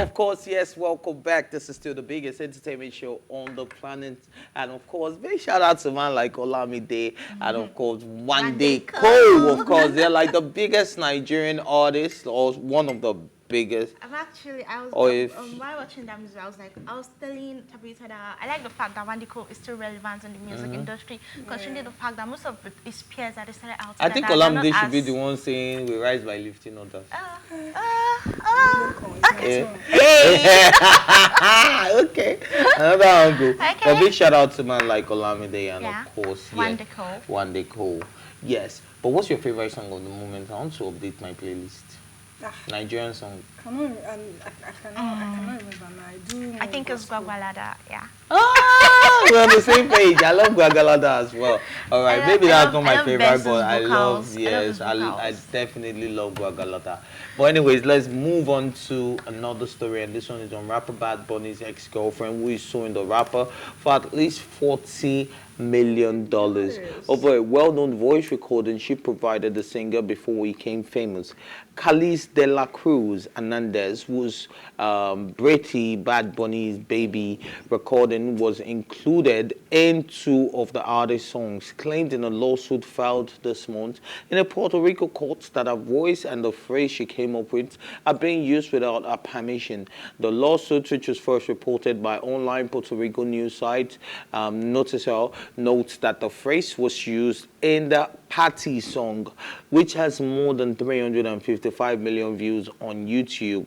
Of course, yes, welcome back. This is still the biggest entertainment show on the planet. And of course, big shout out to man like Olamide and of course, One Day Cole. Of course, they're like the biggest Nigerian artist or one of the biggest. While watching that music, I was telling Tabitha that I like the fact that One Day Cole is still relevant in the music industry, considering the fact that most of his peers that they started out I think Olamide should be the one saying we rise by lifting others. Okay. Okay. Another angle. Okay. But big shout out to man like Olamide and of course, One Day Cole. Yes. But what's your favorite song of the moment? I want to update my playlist. Nigerian song. I cannot remember. I think it's Gwagwalada, yeah. We're on the same page. I love Gwagwalada as well. All right, maybe that's not my favorite, but I definitely love Gwagwalada. But anyways, let's move on to another story, and this one is on rapper Bad Bunny's ex-girlfriend, who is suing the rapper for at least $40 million over a well-known voice recording she provided the singer before he became famous. Khalees de la Cruz Hernandez, whose Pretty Bad Bunny's Baby recording was included in 2 of the artist's songs, claimed in a lawsuit filed this month in a Puerto Rico court that her voice and the phrase she came up with are being used without her permission. The lawsuit, which was first reported by online Puerto Rico news site Noticel, notes that the phrase was used in the Party song, which has more than 355 million views on YouTube,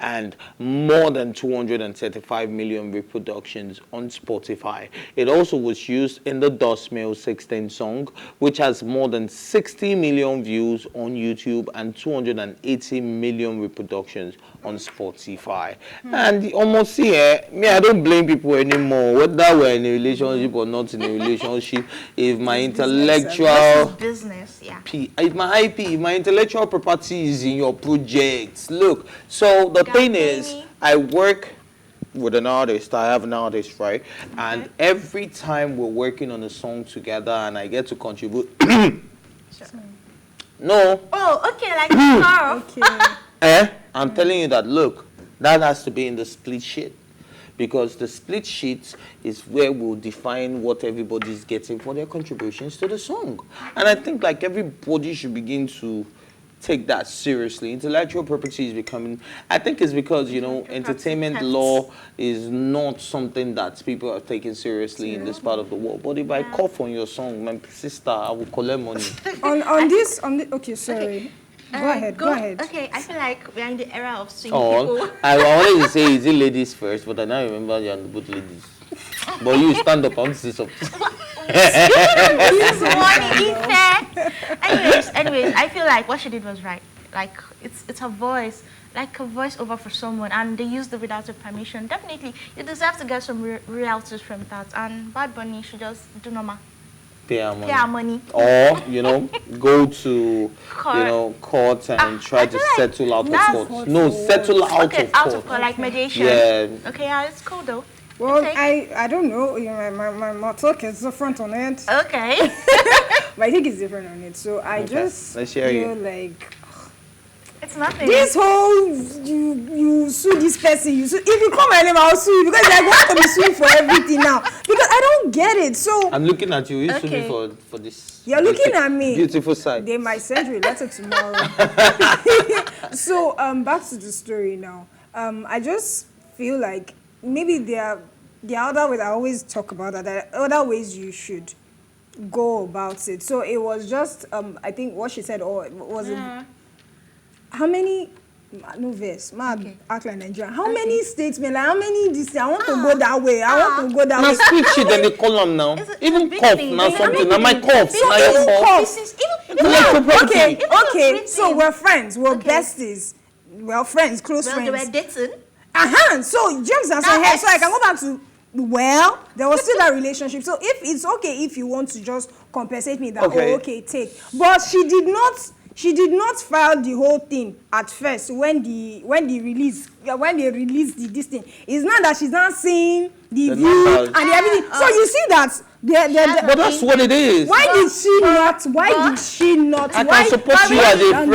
and more than 235 million reproductions on Spotify. It also was used in the Dust Mill 16 song, which has more than 60 million views on YouTube and 280 million reproductions on Spotify. And almost here, I don't blame people anymore, whether we're in a relationship or not in a relationship. If my intellectual business, if my IP, if my intellectual property is in your projects, look. So the thing is, I work with an artist. I have an artist, right? And every time we're working on a song together, and I get to contribute. No. Oh, okay, like Carl. I'm telling you that, look, that has to be in the split sheet. Because the split sheet is where we'll define what everybody's getting for their contributions to the song. And I think like everybody should begin to take that seriously. Intellectual property is becoming, I think it's because, entertainment law is not something that people are taking seriously in this part of the world. But if I cough on your song, my sister, I will collect money. Okay, sorry. Go ahead. Okay, I feel like we are in the era of swinging people. I wanted to say, is it ladies first? But I now remember you're both ladies. But you stand up, I want to say something. Anyways, I feel like what she did was right. Like, it's her voice, like a voiceover for someone, and they used it without your permission. Definitely, you deserve to get some royalties from that. And Bad Bunny should just do normal. Pay our money. Or, go to, court and try to settle out of court. No, settle out of court. Like mediation. Yeah. Okay, yeah, it's cool though. Well, I don't know. My talk is different on it. Okay. But I think it's different on it. So I just feel like it's nothing. This whole you sue this person. If you call my name, I'll sue you because I want to be sued for everything now. Because I don't get it. So I'm looking at you. You sue me for this. You're looking at me. Beautiful side. They might send you a letter tomorrow. So back to the story now. I just feel like maybe there are other ways. I always talk about that. There are other ways you should go about it. So it was just I think what she said, or was it? How many? No verse. Act like Nigeria. How many statements? Like how many? This I want to go that way. I want to go that way. Now speak shit, then they call them now. Even cough now something. Now my cough. Now your cough. Okay. So we're friends. We're besties. We're friends, close friends. They were dating. So James and so I can go back to. Well, there was still that relationship. So if it's okay if you want to just compensate me that take. But she did not file the whole thing at first when they released this thing. It's not that she's not seeing the view and everything. So you see that But that's what it is. Why did she not? Why did she not? I Why? can support you as a friend.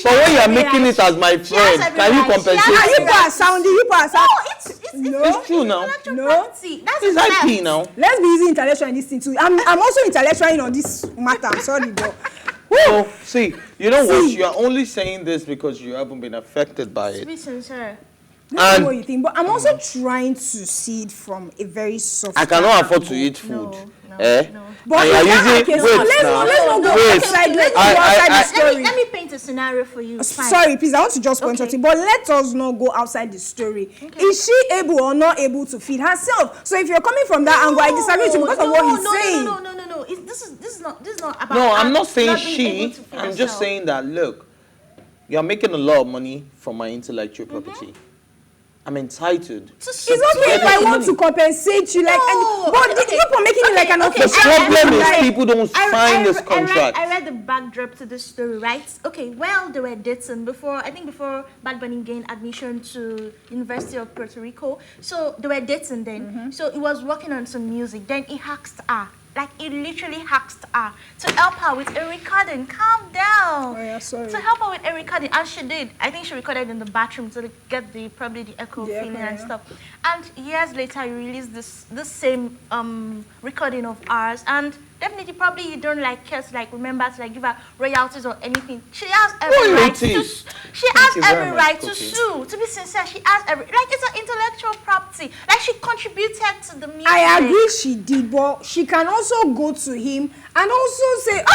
But when you are making it as my friend, can you compensate? You are sounding. You are sounding. No, it's true now. No, that's It's IP now. let's be using intellectual in this thing too. I'm also intellectual on this matter. I'm sorry, though. So, see, you know what? You are only saying this because you haven't been affected by it. To be sincere. I know what you think, but I'm also trying to see it from a very soft. I cannot afford to eat food. No. But let's not go outside. Let's go outside the story. Let me paint a scenario for you. Sorry, please. I want to just point out, but let us not go outside the story. Okay. Is she able or not able to feed herself? So if you're coming from that angle, I disagree with you because of what he's saying. No. This is not about. No, I'm not saying she. I'm just saying that. Look, you're making a lot of money from my intellectual property. I'm entitled. It's okay if I want to compensate you, like, but the people making it like an The problem is people don't sign this contract. I read the backdrop to this story, right? Okay, well, they were dating before Bad Bunny gained admission to University of Puerto Rico. So they were dating then. So he was working on some music. Then he asked her. Like, he literally asked her to help her with a recording. Calm down. Oh, yeah, sorry. To help her with a recording. And she did. I think she recorded in the bathroom to get probably the echo feeling and stuff. And years later, he released this same recording of ours. And definitely, probably you don't care to remember to give her royalties or anything. She has every right to. She has every right to sue. To be sincere, she has every it's an intellectual property. Like, she contributed to the music. I agree, she did, but she can also go to him and also say, wait,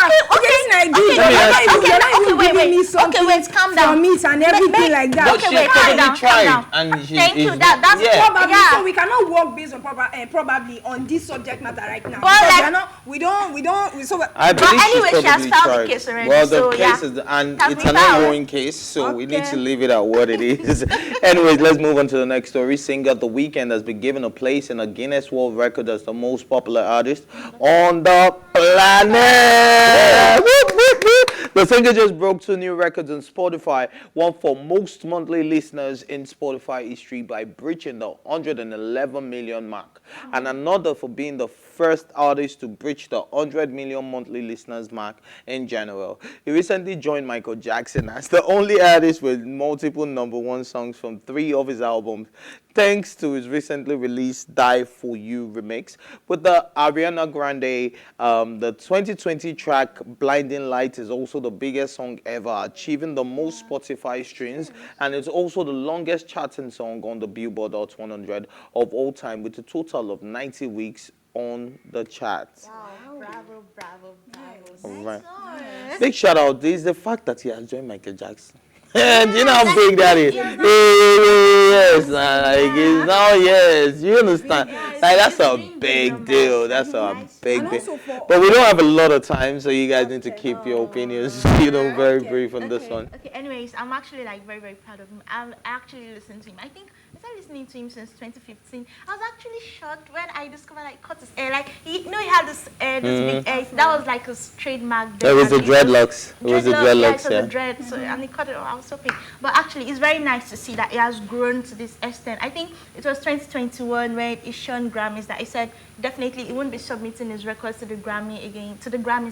calm down. From it and everything like that. But she probably tried, and thank you. That's probably so we cannot work based on probably on this subject matter right now. But we don't. So I believe anyway, she has filed tried. the case already. Well, the so, case is, and it's an ongoing case, so we need to leave it at what it is. Anyways, let's move on to the next story. Singer The Weeknd has been given a place in a Guinness World Record as the most popular artist on the planet. The singer just broke 2 new records on Spotify, one for most monthly listeners in Spotify history by breaching the 111 million mark, and another for being the first artist to breach the 100 million monthly listeners mark in general. He recently joined Michael Jackson as the only artist with multiple #1 songs from 3 of his albums, thanks to his recently released Die For You remix with the Ariana Grande. The 2020 track Blinding Light is also the biggest song ever, achieving the most Spotify streams, and it's also the longest charting song on the Billboard Hot 100 of all time, with a total of 90 weeks on the charts. Wow, bravo. All right. Big shout out. This is the fact that he has joined Michael Jackson. Do you know how big that is? Yes, yes, you understand. That's a big deal. That's a big deal. But we don't have a lot of time, so you guys need to keep your opinions, very brief on this one. Okay, anyways, I'm actually very, very proud of him. I actually listened to him. I think I started listening to him since 2015. I was actually shocked when I discovered cut his hair. He had this big hair. That was his trademark. It was the dreadlocks. It was the dreadlocks, the dread. So, and he cut it off. So big. But actually, it's very nice to see that he has grown to this extent. I think it was 2021 when he shone Grammys that he said definitely he won't be submitting his records to the Grammys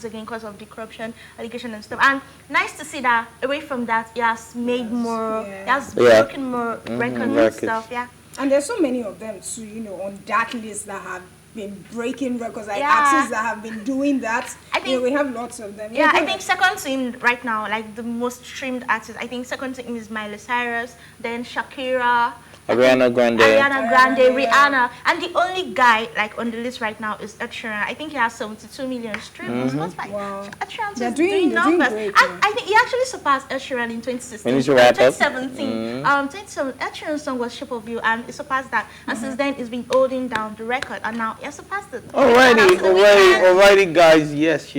again because of the corruption allegation and stuff. And nice to see that away from that, he has made more, he has broken more records and stuff. Yeah. And there's so many of them too, on that list that have been breaking records, artists that have been doing that. I think we have lots of them. I think second to him right now, the most streamed artist, I think second to him is Miley Cyrus, then Shakira, Ariana Grande, Rihanna, and the only guy on the list right now is Ed Sheeran. I think he has 72 million streams. Wow. Ed Sheeran's is doing numbers. Great, I think he actually surpassed Ed Sheeran in 2016. 2017. 2017, Ed Sheeran's song was Shape of You, and he surpassed that. And since then, he's been holding down the record, and now he has surpassed it. Alrighty, guys. Yes,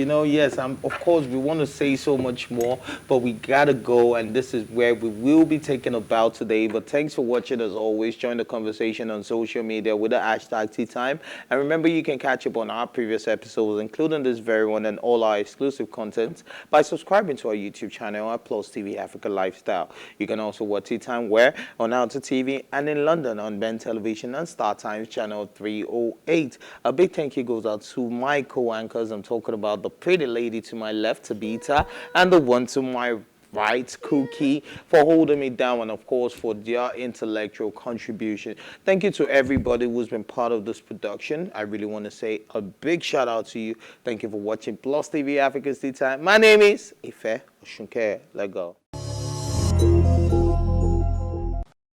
of course, we want to say so much more, but we gotta go, and this is where we will be taking a bow today. But thanks for watching us always, join the conversation on social media with the hashtag #TeaTime. And remember, you can catch up on our previous episodes, including this very one and all our exclusive content, by subscribing to our YouTube channel at PlusTvAfrica Lifestyle. You can also watch Tea Time where on Alta TV and in London on Ben Television and Star Times channel 308. A big thank you goes out to my co-anchors. I'm talking about the pretty lady to my left, Tabitha, and the one to my right, Cookie, for holding me down, and of course for their intellectual contribution. Thank you to everybody who's been part of this production. I really want to say a big shout out to you. Thank you for watching Plus TV Africa's Tea Time. My name is Ife Oshunke. Let go.